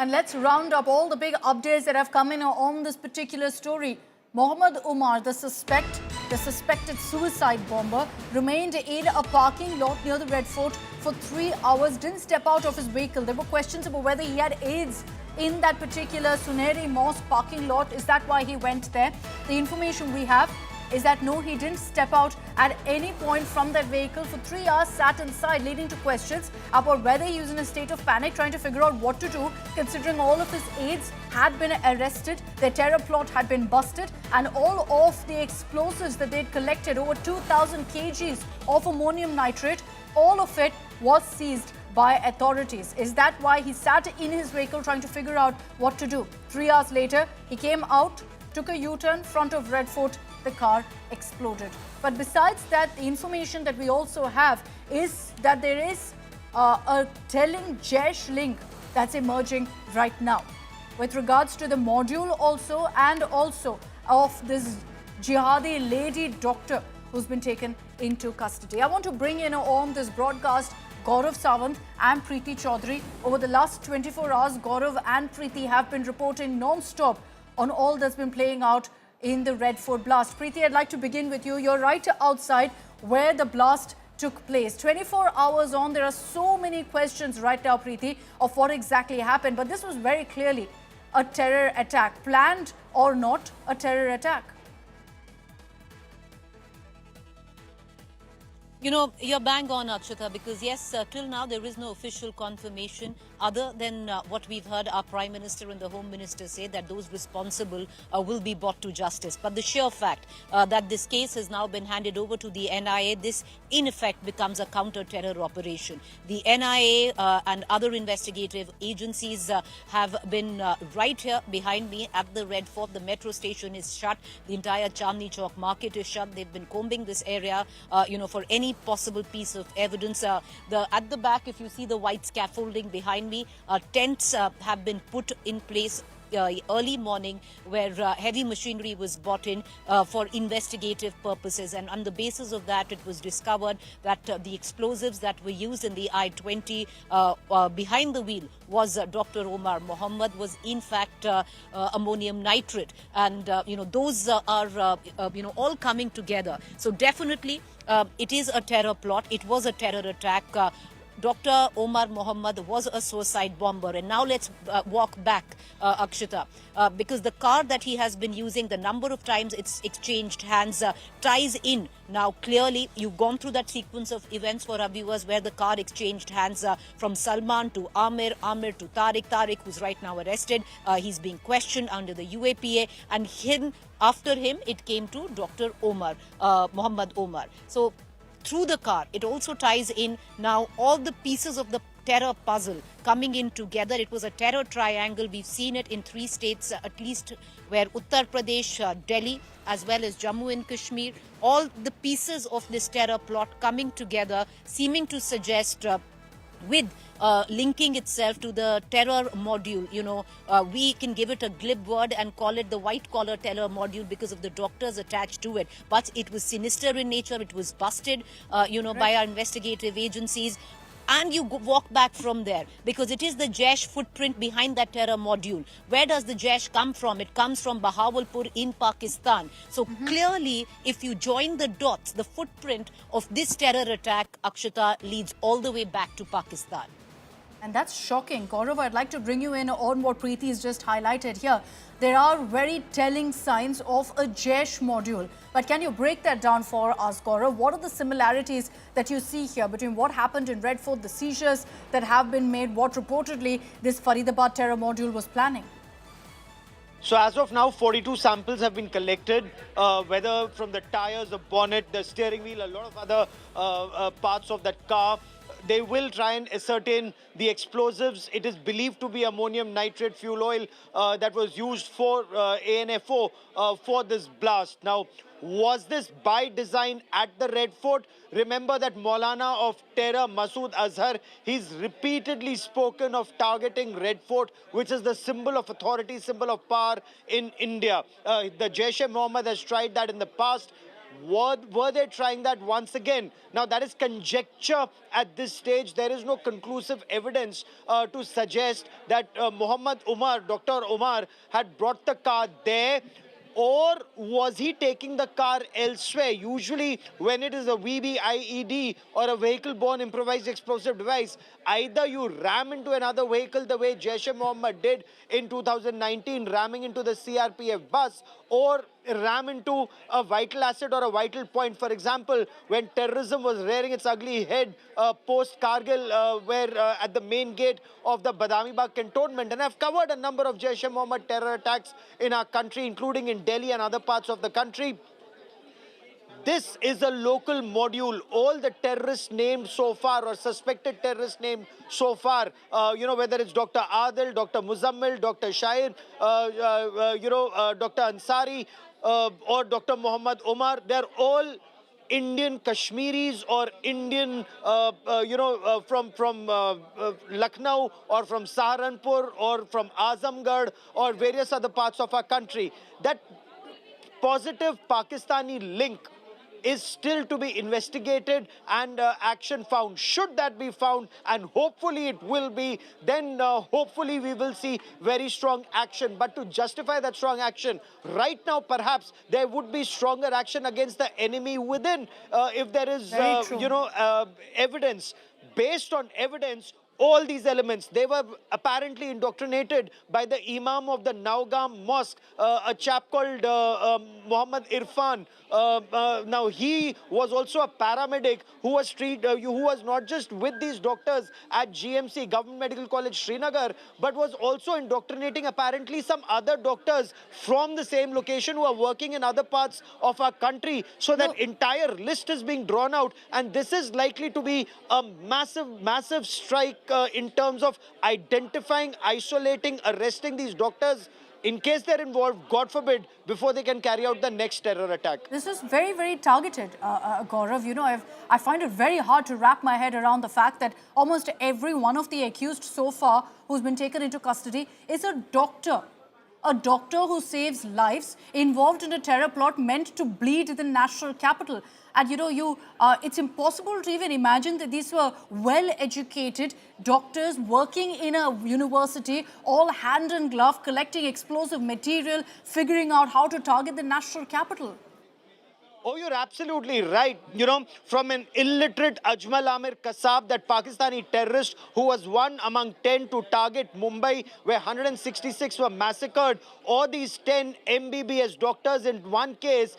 And let's round up all the big updates that have come in on this particular story. Mohammed Umar, the suspected suicide bomber, remained in a parking lot near the Red Fort for 3 hours, didn't step out of his vehicle. There were questions about whether he had AIDS in that particular Suneri Mosque parking lot. Is that why he went there? The information we have is that no, he didn't step out at any point from that vehicle. For 3 hours, sat inside, leading to questions about whether he was in a state of panic, trying to figure out what to do, considering all of his aides had been arrested, their terror plot had been busted, and all of the explosives that they'd collected, over 2,000 kgs of ammonium nitrate, all of it was seized by authorities. Is that why he sat in his vehicle trying to figure out what to do? 3 hours later, he came out, took a U-turn front of Red Fort, the car exploded. But besides that, the information that we also have is that there is a telling Jaish link that's emerging right now with regards to the module also, and also of this jihadi lady doctor who's been taken into custody. I want to bring in on this broadcast Gaurav Sawant and Preeti Chaudhary. Over the last 24 hours, Gaurav and Preeti have been reporting non-stop on all that's been playing out in the Red Fort blast. Preeti, I'd like to begin with you. You're right outside where the blast took place. 24 hours on, there are so many questions right now, Preeti, of what exactly happened. But this was very clearly a terror attack, planned or not, a terror attack. You know, you're bang on, Akshata, because yes, till now there is no official confirmation other than what we've heard our Prime Minister and the Home Minister say, that those responsible will be brought to justice. But the sheer fact that this case has now been handed over to the NIA, this in effect becomes a counter-terror operation. The NIA and other investigative agencies have been right here behind me at the Red Fort. The metro station is shut. The entire Chandni Chowk market is shut. They've been combing this area, for any possible piece of evidence. At the back, if you see the white scaffolding behind me, tents have been put in place early morning, where heavy machinery was brought in for investigative purposes, and on the basis of that it was discovered that the explosives that were used in the I-20 behind the wheel was Dr. Omar Mohammed, was in fact ammonium nitrate, and those are all coming together. So definitely it is a terror plot, it was a terror attack. Dr. Omar Mohammed was a suicide bomber. And now let's walk back, Akshita, because the car that he has been using, the number of times it's exchanged hands, ties in. Now, clearly, you've gone through that sequence of events for our viewers where the car exchanged hands from Salman to Amir, Amir to Tariq, who's right now arrested. He's being questioned under the UAPA, and after him, it came to Dr. Omar, Mohammed Omar. So, through the car, it also ties in now all the pieces of the terror puzzle coming in together. It was a terror triangle. We've seen it in 3 states, at least, where Uttar Pradesh, Delhi, as well as Jammu and Kashmir, all the pieces of this terror plot coming together, seeming to suggest with linking itself to the terror module. We can give it a glib word and call it the white-collar terror module because of the doctors attached to it. But it was sinister in nature. It was busted, by our investigative agencies. And you walk back from there, because it is the Jaish footprint behind that terror module. Where does the Jaish come from? It comes from Bahawalpur in Pakistan. So clearly, if you join the dots, the footprint of this terror attack, Akshata, leads all the way back to Pakistan. And that's shocking. Gaurav, I'd like to bring you in on what Preeti has just highlighted here. There are very telling signs of a Jaish module. But can you break that down for us, Gaurav? What are the similarities that you see here between what happened in Red Fort, the seizures that have been made, what reportedly this Faridabad terror module was planning? So as of now, 42 samples have been collected, whether from the tires, the bonnet, the steering wheel, a lot of other parts of that car. They will try and ascertain the explosives. It is believed to be ammonium nitrate fuel oil that was used for ANFO for this blast. Now, was this by design at the Red Fort? Remember that Maulana of Terror, Masood Azhar, he's repeatedly spoken of targeting Red Fort, which is the symbol of authority, symbol of power in India. The Jaish-e-Mohammed has tried that in the past. Were they trying that once again? Now, that is conjecture at this stage. There is no conclusive evidence to suggest that Muhammad Umar, Dr. Umar, had brought the car there. Or was he taking the car elsewhere? Usually, when it is a VBIED or a vehicle-borne improvised explosive device, either you ram into another vehicle the way Jaish-e-Mohammed did in 2019, ramming into the CRPF bus, or ram into a vital asset or a vital point. For example, when terrorism was rearing its ugly head post-Kargil, where at the main gate of the Badami Bagh cantonment, and I've covered a number of Jaish-e-Mohammed terror attacks in our country, including in Delhi and other parts of the country. This is a local module. All the terrorists named so far, or suspected terrorists named so far, whether it's Dr. Adil, Dr. Muzammil, Dr. Shahid, Dr. Ansari, or Dr. Muhammad Umar, they're all Indian Kashmiris or Indian, from Lucknow or from Saharanpur or from Azamgarh or various other parts of our country. That positive Pakistani link is still to be investigated and action found. Should that be found, and hopefully it will be, then hopefully we will see very strong action. But to justify that strong action, right now perhaps there would be stronger action against the enemy within if there is, evidence. Based on evidence, all these elements, they were apparently indoctrinated by the Imam of the Naugam Mosque, a chap called Muhammad Irfan. Now, he was also a paramedic who was not just with these doctors at GMC, Government Medical College, Srinagar, but was also indoctrinating apparently some other doctors from the same location who are working in other parts of our country. So that entire list is being drawn out, and this is likely to be a massive, massive strike in terms of identifying, isolating, arresting these doctors in case they're involved, God forbid, before they can carry out the next terror attack. This is very, very targeted, Gaurav. I find it very hard to wrap my head around the fact that almost every one of the accused so far who's been taken into custody is a doctor. A doctor who saves lives involved in a terror plot meant to bleed the national capital. And it's impossible to even imagine that these were well-educated doctors working in a university, all hand in glove, collecting explosive material, figuring out how to target the national capital. Oh, you're absolutely right. From an illiterate Ajmal Amir Kasab, that Pakistani terrorist who was one among 10 to target Mumbai, where 166 were massacred, or these 10 MBBS doctors. In one case,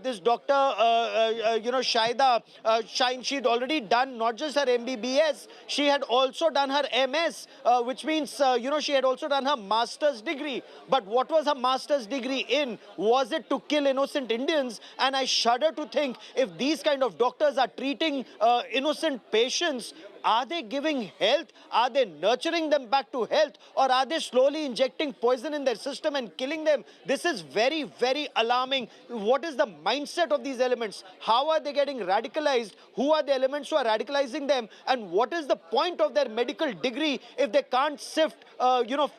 this doctor, Shaida Shine, she'd already done not just her MBBS, she had also done her MS, which means, she had also done her master's degree. But what was her master's degree in? Was it to kill innocent Indians? And I shudder to think, if these kind of doctors are treating innocent patients, are they giving health? Are they nurturing them back to health? Or are they slowly injecting poison in their system and killing them? This is very, very alarming. What is the mindset of these elements? How are they getting radicalized? Who are the elements who are radicalizing them? And what is the point of their medical degree if they can't sift,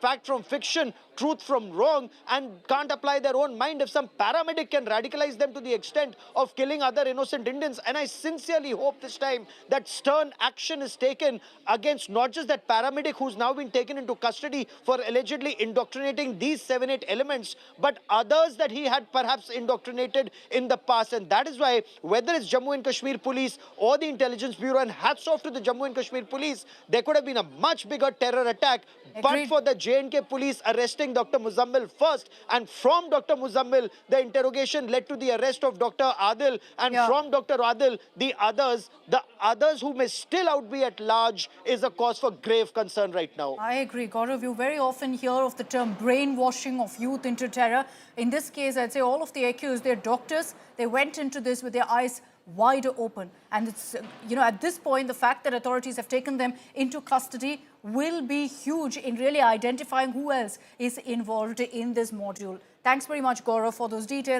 fact from fiction, truth from wrong, and can't apply their own mind? If some paramedic can radicalize them to the extent of killing other innocent Indians, and I sincerely hope this time that stern action is taken against not just that paramedic who's now been taken into custody for allegedly indoctrinating these 7-8 elements, but others that he had perhaps indoctrinated in the past. And that is why, whether it's Jammu and Kashmir Police or the Intelligence Bureau, and hats off to the Jammu and Kashmir Police, there could have been a much bigger terror attack. Agreed. But for the J&K police arresting Dr. Muzammil first, and from Dr. Muzammil, the interrogation led to the arrest of Dr. Adil, and from Dr. Adil, the others who may still out be at large, is a cause for grave concern right now. I agree, Gaurav. You very often hear of the term brainwashing of youth into terror. In this case, I'd say all of the accused, they're doctors. They went into this with their eyes wide open. And it's, at this point, the fact that authorities have taken them into custody will be huge in really identifying who else is involved in this module. Thanks very much, Gaurav, for those details.